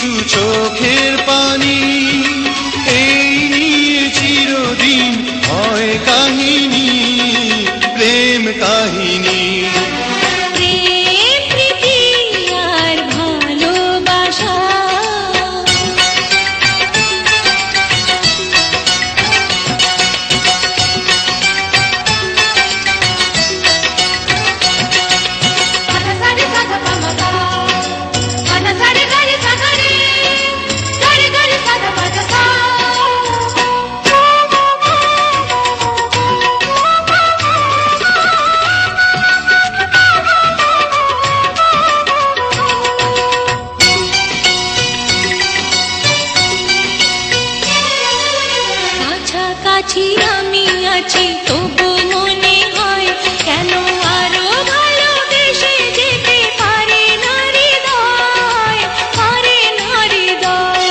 কিছু চোখের পানি, এই নিয়ে চিরদিন হয় কাহিনী, প্রেম কাহিনী। কাছাকাছি আমি আছি তবু মনে হয় কেন আরো ভালোবেসে যেতে পারে না হৃদয়, পারে না হৃদয়।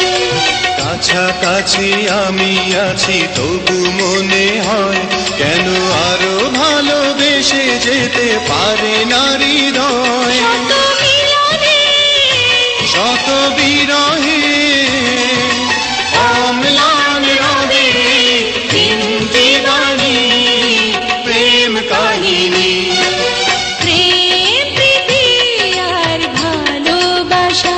কাছাকাছি আমি আছি তবু মনে হয় কেন আরো ভালোবেসে যেতে পারে না হৃদয়। শত মিলনে শত বিরহে অম্লান রবে তিনটি বাণী, প্রেম কাহিনী। প্রেম প্রীতি আর ভালোবাসা।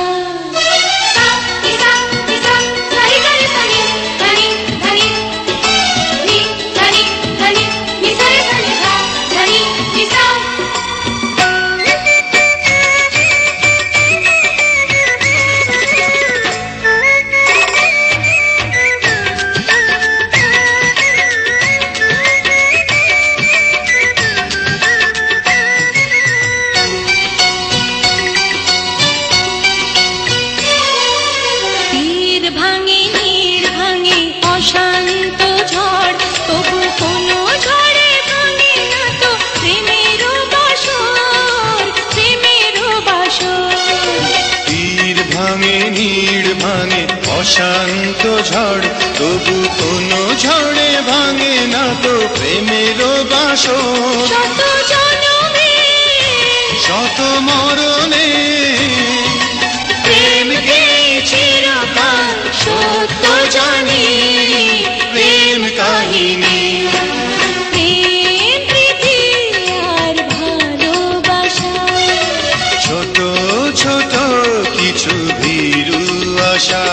ভাঙে নীড় ভাঙে অশান্ত ঝড়, তবু কোনো ঝড়ে ভাঙে না তো প্রেমের বাসর, প্রেমের বাসর। তীর ভাঙে নীড় ভাঙে অশান্ত ঝড়, তবু কোনো ঝড়ে ভাঙে না তো প্রেমের বাসর। শত জনমে শত মরণে প্রেমকে চিরকাল সত্য জানি, প্রেম কাহিনী। প্রেম প্রীতি আর ভালোবাসা। ছোট ছোট কিছু ভীরু আশা।